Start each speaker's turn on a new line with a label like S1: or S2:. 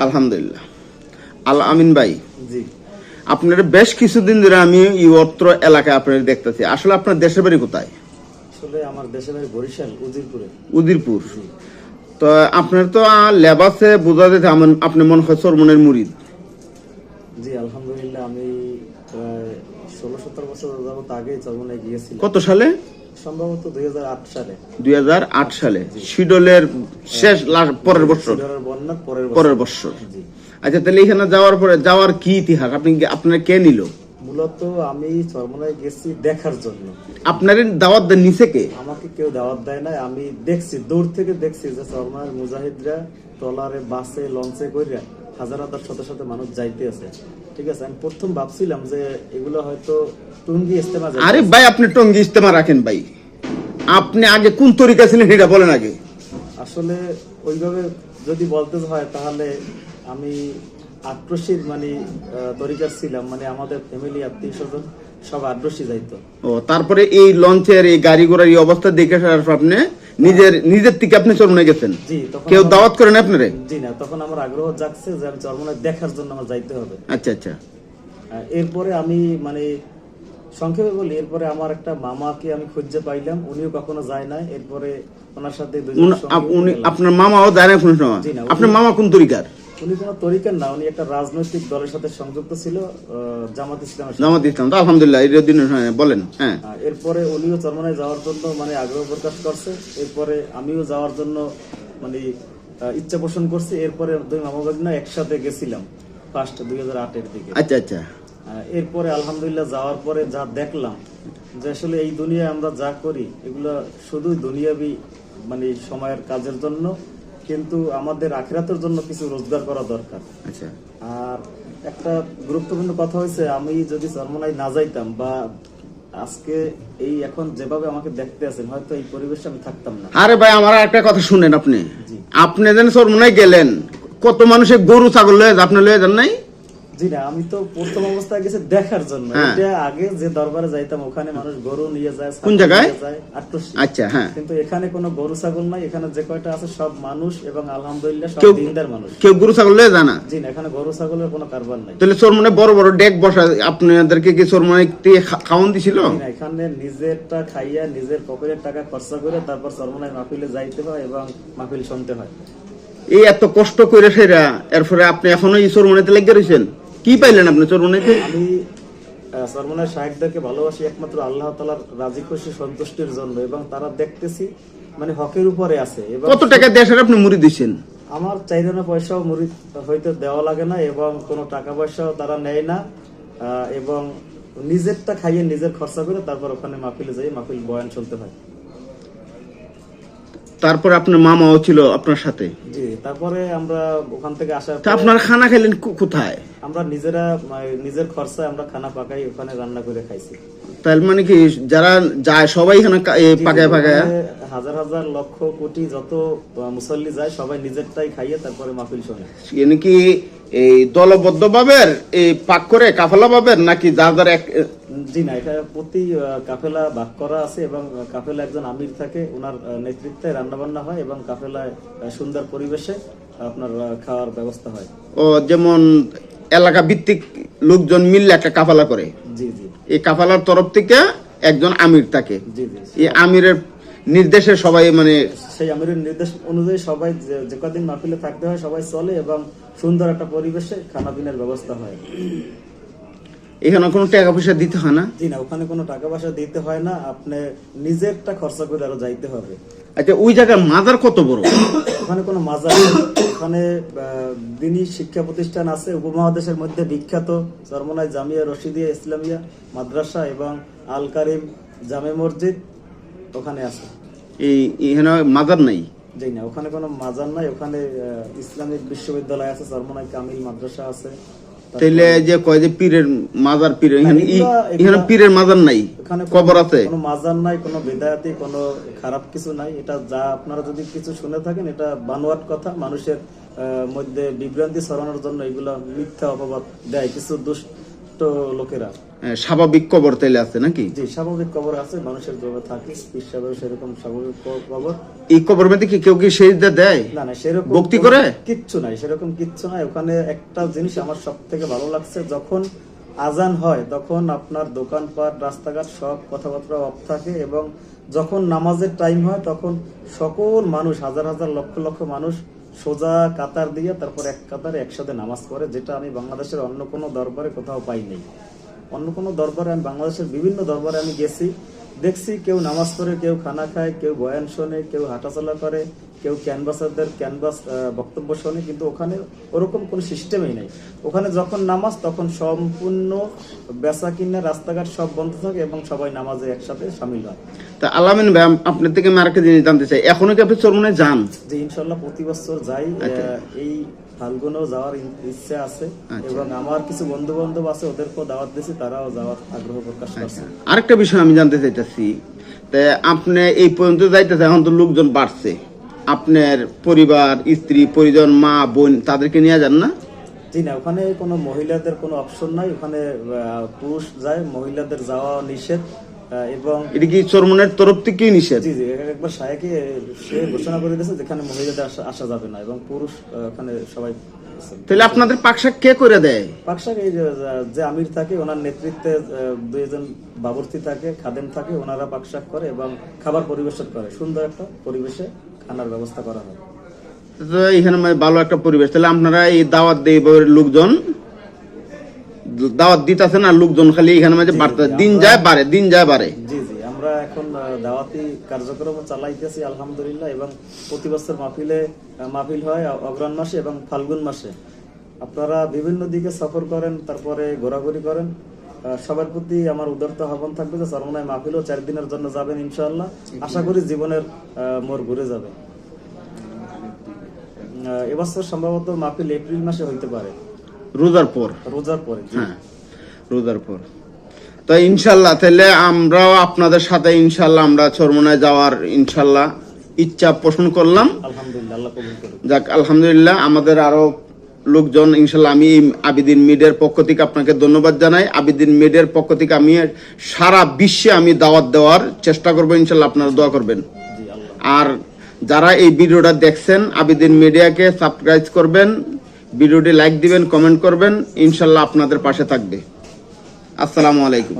S1: আলহামদুলিল্লাহ। আল আমিন ভাই,
S2: জি
S1: আপনার বেশ কিছুদিন ধরে আমি এই অত্র এলাকায় আপনার দেখতেছি, আসলে আপনার দেশের বাড়ি কোথায়?
S2: আসলে আমার দেশের বাড়ি বরিশাল উজিরপুরে।
S1: উদিরপুর।
S2: জি
S1: তো আপনার তো লেবাসে বোঝা যেতে আপনি মনে হয় চরমনের মুরিদ।
S2: জি আলহামদুলিল্লাহ, আমি প্রায় 16-17 বছর যাবত আগে চরমনায় গিয়েছিলাম।
S1: কত সালে?
S2: সম্ভবত 2008 সালে।
S1: 2008 সালে শিডলের শেষ পরের বছর।
S2: সিলেটের বন্যার
S1: পরের বছর।
S2: জি
S1: আচ্ছা, তাহলে এখানে যাওয়ার পরে যাওয়ার কি ইতিহাস, আপনার কে নিল?
S2: মূলত আমি চরমনায় গেছি দেখার জন্য।
S1: আপনার দাওয়াত দেন নিচে কে?
S2: আমাকে কেউ দাওয়াত দেয় না, আমি দেখছি, দূর থেকে দেখছি যে চরমনার মুজাহিদরা ট্রলারে, বাসে, লঞ্চে কইরা হাজার হাজার শত শত মানুষ যাইতে আছে। ঠিক আছে, আমি প্রথম ভাবছিলাম যে এগুলো হয়তো টুঙ্গি ইস্তেমা যাইতে
S1: আরে
S2: আছে।
S1: ভাই, আপনি টঙ্গি ইস্তেমা রাখেন ভাই, আপনি আগে কোন তরিকা ছিলেন সেটা বলেন আগে।
S2: আসলে ওইভাবে যদি বলতে হয় তাহলে আমি আট্রসির তরিকার ছিলাম, আমাদের ফ্যামিলি আত্মীয় স্বজন সব আট্রসি যাইতো।
S1: ও, তারপরে এই লঞ্চের এই গাড়ি ঘোড়ার এই অবস্থা দেখে আপনি নিজের থেকে আপনি চরমনে গেছেন?
S2: জি, তখন
S1: কেউ দাওয়াত করেন আপনারে?
S2: জি না, তখন আমার আগ্রহ জাগছে যে আমি চরমনায় দেখার জন্য আমার যাইতে হবে।
S1: আচ্ছা আচ্ছা।
S2: এরপরে আমি সংক্ষেপে বলি, এরপরে আমার একটা মামাকে আমি খুঁজে পাইলাম, উনিও কখনো যায় না। এরপরে ওনার সাথে
S1: আপনার মামাও যায় না কোন সময়? আপনার মামা কোন তরিকার?
S2: উনি কোনো তরিকার না, উনি একটা রাজনৈতিক দলের সাথে সংযুক্ত ছিল, জামাত ইসলাম।
S1: জামাত ইসলাম, তো আলহামদুলিল্লাহ, এই দিন বলেন। হ্যাঁ,
S2: এরপরে উনিও চরমনায় যাওয়ার জন্য আগ্রহ প্রকাশ করছে। এরপরে আমিও যাওয়ার জন্য ইচ্ছা পোষণ করছি। এরপরে দুই মামা ভাগ্না একসাথে গেছিলাম ফার্স্ট 2008-এর দিকে।
S1: আচ্ছা আচ্ছা।
S2: এরপরে আলহামদুলিল্লাহ যাওয়ার পরে যা দেখলাম যে আসলে এই দুনিয়ায় আমরা যা করি এগুলো শুধু দুনিয়াবি সময়ের কাজের জন্য, কিন্তু আমাদের আখিরাতের জন্য কিছু রোজগার করা দরকার।
S1: আচ্ছা।
S2: আর একটা গুরুত্বপূর্ণ কথা হয়েছে, আমি যদি চরমনায় না যাইতাম বা আজকে এই এখন যেভাবে আমাকে দেখতে আছেন, হয়তো এই পরিবেশে আমি থাকতাম না।
S1: আরে ভাই, আমার একটা কথা শুনেন, আপনি যেন চরমনায় গেলেন, কত মানুষের গরু ছাগল লয়ে আপনি লয়ে যান নাই?
S2: জি না, আমি তো প্রথম অবস্থায় গেছি দেখার জন্য। এটা আগে যে দরবারে যাইতাম ওখানে মানুষ গরু নিয়ে যায়।
S1: কোন জায়গায়?
S2: আচ্ছা, হ্যাঁ। কিন্তু এখানে কোনো গরু ছাগল নাই, এখানে যে কয়টা আছে সব মানুষ, এবং আলহামদুলিল্লাহ সব দিনদার মানুষ।
S1: কেউ গরু ছাগল লয়ে যায় না?
S2: জি না, এখানে গরু ছাগলের কোনো কারবার নাই।
S1: তাহলে চরমনে বড় বড় ডেক বসা, আপনাদেরকে কি চরমনে খাওয়ান দিছিল?
S2: এখানে নিজেরটা খাইয়া নিজের পকেটের টাকা খরচা করে তারপর চরমনায় মাহফিলে যাইতে হয় এবং মাহফিল শুনতে হয়।
S1: এই এত কষ্ট করে সেরা, এরপরে আপনি এখনো এই চরমনেতে লেগে রয়েছেন, কি পাইলেন আপনি চরমনেতে?
S2: আমি চরমনায় শাহেকদেরকে ভালোবাসি একমাত্র আল্লাহ তাআলার রাজি খুশি সন্তুষ্টির জন্য, এবং তারা দেখতেছি হকের উপরে আছে।
S1: কত টাকা দেশের আপনি মুড়ি দিচ্ছেন?
S2: আমার 4 আনা পয়সাও মুরিদ হইতে দেওয়া লাগে না, এবং কোনো টাকা পয়সাও তারা নেয় না, এবং নিজেরটা খাইয়ে নিজের খরচা করে তারপর ওখানে মাহফিলে যাই, মাহফিল বয়ান শুনতে হয়।
S1: তারপর আপনার মামাও ছিল আপনার সাথে?
S2: জি, তারপরে আমরা ওখান থেকে আসার
S1: পর আপনারা খানা খেলেন কোথায়?
S2: আমরা নিজেরা নিজের খরচায় আমরা খানা পাকাই ওখানে রান্না করে খাইছি।
S1: তার কি যারা যায় সবাই এখানে পাকায় পাকায়?
S2: হাজার হাজার লক্ষ কোটি যত মুসল্লি যায় সবাই নিজেরটাই খাইয়ে তারপরে মাহফিল শোনে।
S1: এনে কি এই দলবদ্ধ ভাবে এই পাক করে কাফেলা ভাবে, নাকি যার যার এক?
S2: জি না, এটা প্রতি কাফেলা ভাগ করা আছে, এবং কাফেলা একজন আমির থাকে, ওনার নেতৃত্বে রান্না বান্না হয়, এবং কাফেলায় সুন্দর পরিবেশে আপনার খাওয়ার ব্যবস্থা হয়।
S1: ও, যেমন এলাকা ভিত্তিক লোকজন মিললে একটা কাফেলা করে।
S2: জি জি।
S1: এই কাফেলার তরফ থেকে একজন আমির থাকে।
S2: জি জি।
S1: এই আমিরের নির্দেশে সবাই
S2: সেই আমিরের নির্দেশ অনুযায়ী সবাই যে কদিন মাহফিলে থাকতে হয় সবাই চলে, এবং সুন্দর একটা পরিবেশে খানা পিনার ব্যবস্থা হয়।
S1: এখানে কোনো টাকা পয়সা দিতে হয় না?
S2: জি না, ওখানে কোনো টাকা পয়সা দিতে হয় না, আপনি নিজেরটা খরচা করে আরো যাইতে হবে।
S1: আচ্ছা, ওই জায়গার মাজার কত বড়?
S2: ওখানে কোনো মাজার, ওখানে দিনী শিক্ষা প্রতিষ্ঠান আছে উপমহাদেশের মধ্যে বিখ্যাত চরমনায় জামিয়া রশিদিয়া ইসলামিয়া মাদ্রাসা এবং আল কারিম জামে মসজিদ ওখানে আছে।
S1: এখানে মাজার নাই?
S2: জি না, ওখানে কোনো মাজার নাই, ওখানে ইসলামিক বিশ্ববিদ্যালয় আছে, চরমনায় কামিল মাদ্রাসা আছে।
S1: তাইলে যে কয় যে পীরের মাজার, এখানে পীরের মাজার নাই, কবর আছে?
S2: কোনো মাজার নাই, কোনো বিদায়াতি, কোনো খারাপ কিছু নাই। এটা যা আপনারা যদি কিছু শুনে থাকেন এটা বানোয়াট কথা, মানুষের মধ্যে বিভ্রান্তি ছড়ানোর জন্য এগুলো মিথ্যা অপবাদ দেয় কিছু লোকেরা।
S1: স্বাভাবিক কবর তাইলে আছে নাকি?
S2: জি, স্বাভাবিক কবর আছে, মানুষের জন্য থাকে, পীর সাহেবের সেরকম স্বাভাবিক কবর।
S1: এই কবর মধ্যে কি কেউ কি সেজদা দেয়?
S2: না না, সেরকম
S1: ভক্তি করে
S2: কিচ্ছু নাই, সেরকম কিচ্ছু নাই। ওখানে একটা জিনিস আমার সব থেকে ভালো লাগছে, যখন আজান হয় তখন আপনার দোকানপাট, রাস্তাঘাট সব কথাবার্তা অফ থাকে, এবং যখন নামাজের টাইম হয় তখন সকল মানুষ, হাজার হাজার লক্ষ লক্ষ মানুষ সোজা কাতার দিয়ে তারপর এক কাতারে একসাথে নামাজ পড়ে, যেটা আমি বাংলাদেশের অন্য কোনো দরবারে কোথাও পাই নাই। অন্য কোনো দরবারে, আমি বাংলাদেশের বিভিন্ন দরবারে আমি গেছি, দেখছি কেউ নামাজ পড়ে, কেউ খানা খায়, কেউ বয়ান শোনে, কেউ হাঁটাচলা করে, কেউ ক্যানভাসারদের ক্যানভাস বক্তব্য শোনে, কিন্তু ওখানে ওরকম কোনো সিস্টেমই নেই। ওখানে যখন নামাজ তখন সম্পূর্ণ বেচা কিনা, রাস্তাঘাট সব বন্ধ থাকে এবং সবাই নামাজে একসাথে সামিল হয়।
S1: তা আলামিন ভাই, আপনার থেকে আমি আরেকটা জিনিস জানতে চাই, এখনো কি আপনি চরমনায় যান?
S2: যে ইনশাল্লাহ প্রতি বছর যাই, এই ফাল্গুনেও যাওয়ার ইচ্ছা আছে, এবং আমার কিছু বন্ধু বান্ধব আছে, ওদেরকেও দাওয়াত দিয়েছি, তারাও যাওয়ার আগ্রহ প্রকাশ করছে।
S1: আরেকটা বিষয় আমি জানতে চাইতেছি, আপনি এই পর্যন্ত যাইতেছে, এখন তো লোকজন বাড়ছে, আপনার পরিবার, স্ত্রী পরিজন, মা বোন, তাদেরকে নিয়ে যান না?
S2: জি না, ওখানে কোনো মহিলাদের কোনো অপশন নাই, ওখানে পুরুষ যায়, মহিলাদের যাওয়া নিষেধ। এবং
S1: এটা কি চরমনের তরফ থেকে নিষেধ?
S2: জি জি, একবার শায়েকে সে ঘোষণা করে দিয়েছে যেখানে মহিলাদের আসা যাবে না, এবং পুরুষ ওখানে সবাই।
S1: তাহলে আপনাদের পাকশাক কে করে দেয়?
S2: পাকশাক এই যে আমির থাকে, ওনার নেতৃত্বে দুইজন বাবুর্চি থাকে, খাদেম থাকে, ওনারা পাকশাক করে এবং খাবার পরিবেশন করে, সুন্দর একটা পরিবেশে খানার ব্যবস্থা করা হয়।
S1: তো এখানে ভালো একটা পরিবেশ। তাহলে আপনারা এই দাওয়াত দিয়ে লোকজন দাওয়াত দিতেছে না, লোকজন খালি এখানে মাঝে বাড়তে, দিন যায় বাড়ে, দিন যায় বাড়ে।
S2: জি জি, আমরা এখন দাওয়াতি কার্যক্রম চালাইতেছি আলহামদুলিল্লাহ, এবং প্রতি বছর মাহফিল হয় অগ্রহায়ণ মাসে এবং ফাল্গুন মাসে। আপনারা বিভিন্ন দিকে সফর করেন, তারপরে ঘোরাঘুরি করেন, সবার প্রতি আমার উদারত আহ্বান থাকবে যে চরমনায় মাহফিলও 4 দিনের জন্য যাবেন ইনশাআল্লাহ। আশা করি জীবনের মোড় ঘুরে যাবে। এবছর সম্ভবত মাহফিল এপ্রিল মাসে হইতে পারে,
S1: রোজার পর। হ্যাঁ, রোজার পর। তো ইনশাল্লাহ তাহলে আমরাও আপনাদের সাথে ইনশাল্লাহ আমরা চরমনায় যাওয়ার ইনশাল্লাহ ইচ্ছা পোষণ করলাম।
S2: আলহামদুলিল্লাহ, আল্লাহ কবুল করুন।
S1: যাক, আলহামদুলিল্লাহ। আমাদের আরো লোকজন ইনশাল্লাহ, আমি আবিদিন মিডিয়ার পক্ষ থেকে আপনাকে ধন্যবাদ জানাই। আবিদিন মিডিয়ার পক্ষ থেকে আমি সারা বিশ্বে আমি দাওয়াত দেওয়ার চেষ্টা করবো, ইনশাল্লাহ আপনারা দোয়া করবেন। আর যারা এই ভিডিওটা দেখছেন, আবিদিন মিডিয়াকে সাবস্ক্রাইব করবেন, ভিডিওটি লাইক দিবেন, কমেন্ট করবেন, ইনশাল্লাহ আপনাদের পাশে থাকবে। আসসালামু আলাইকুম।